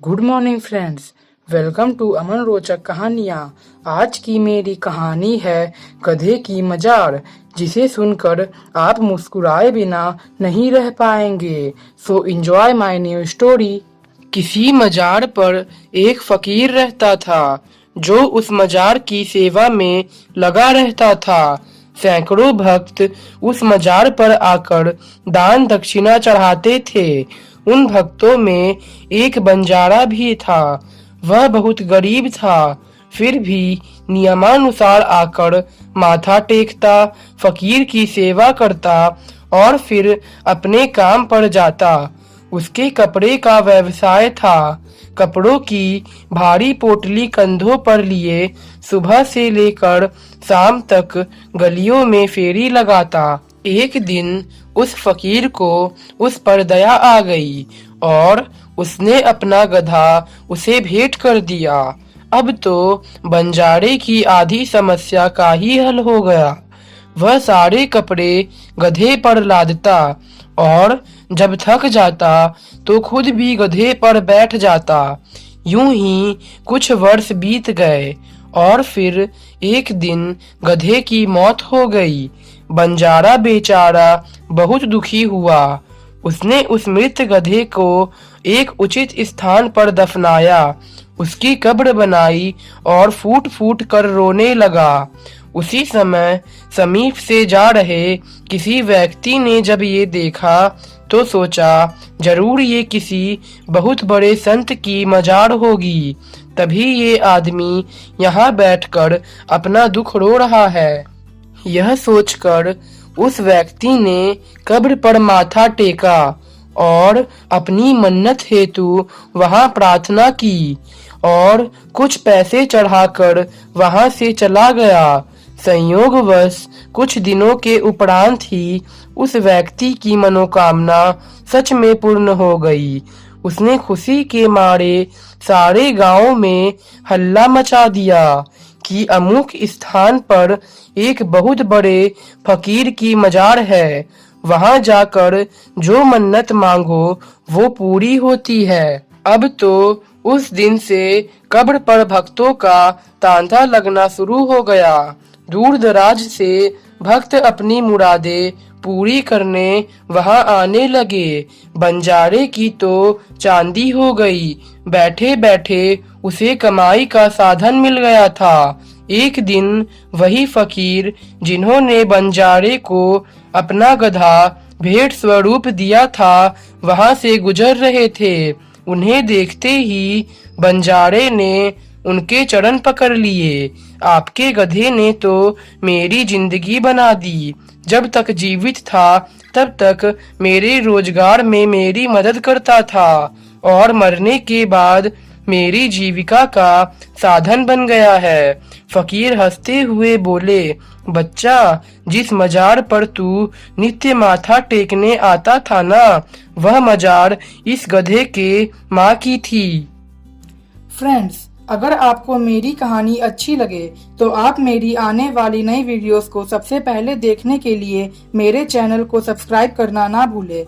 Good morning friends, welcome to Aman रोचक कहानियाँ। आज की मेरी कहानी है गधे की मजार, जिसे सुनकर आप मुस्कुराए बिना नहीं रह पाएंगे। So enjoy my new story. किसी मजार पर एक फकीर रहता था, जो उस मजार की सेवा में लगा रहता था। सैकड़ों भक्त उस मजार पर आकर दान दक्षिणा चढ़ाते थे। उन भक्तों में एक बंजारा भी था। वह बहुत गरीब था, फिर भी नियमानुसार आकर माथा टेकता, फकीर की सेवा करता और फिर अपने काम पर जाता। उसके कपड़े का व्यवसाय था। कपड़ों की भारी पोटली कंधों पर लिए सुबह से लेकर शाम तक गलियों में फेरी लगाता। एक दिन उस फकीर को उस पर दया आ गई और उसने अपना गधा उसे भेंट कर दिया। अब तो बंजारे की आधी समस्या का ही हल हो गया। वह सारे कपड़े गधे पर लादता और जब थक जाता तो खुद भी गधे पर बैठ जाता। यूं ही कुछ वर्ष बीत गए और फिर एक दिन गधे की मौत हो गई। बंजारा बेचारा बहुत दुखी हुआ। उसने उस मृत गधे को एक उचित स्थान पर दफनाया, उसकी कब्र बनाई और फूट फूट कर रोने लगा। उसी समय समीप से जा रहे किसी व्यक्ति ने जब ये देखा तो सोचा, जरूर ये किसी बहुत बड़े संत की मजार होगी, तभी ये आदमी यहाँ बैठकर अपना दुख रो रहा है। यह सोचकर उस व्यक्ति ने कब्र पर माथा टेका और अपनी मन्नत हेतु वहां प्रार्थना की और कुछ पैसे चढ़ाकर वहां से चला गया। संयोगवश कुछ दिनों के उपरांत ही उस व्यक्ति की मनोकामना सच में पूर्ण हो गई। उसने खुशी के मारे सारे गांव में हल्ला मचा दिया कि अमुक स्थान पर एक बहुत बड़े फकीर की मजार है। वहां जाकर जो मन्नत मांगो वो पूरी होती है। अब तो उस दिन से कब्र पर भक्तों का तांता लगना शुरू हो गया। दूर दराज से भक्त अपनी मुरादें पूरी करने वहां आने लगे। बंजारे की तो चांदी हो गई। बैठे बैठे उसे कमाई का साधन मिल गया था। एक दिन वही फकीर जिन्होंने बंजारे को अपना गधा भेंट स्वरूप दिया था, वहां से गुजर रहे थे। उन्हें देखते ही बंजारे ने उनके चरण पकड़ लिए। आपके गधे ने तो मेरी जिंदगी बना दी। जब तक जीवित था तब तक मेरे रोजगार में मेरी मदद करता था और मरने के बाद मेरी जीविका का साधन बन गया है। फकीर हंसते हुए बोले, बच्चा, जिस मजार पर तू नित्य माथा टेकने आता था ना, वह मजार इस गधे के माँ की थी। फ्रेंड्स, अगर आपको मेरी कहानी अच्छी लगे तो आप मेरी आने वाली नई वीडियोस को सबसे पहले देखने के लिए मेरे चैनल को सब्सक्राइब करना ना भूलें।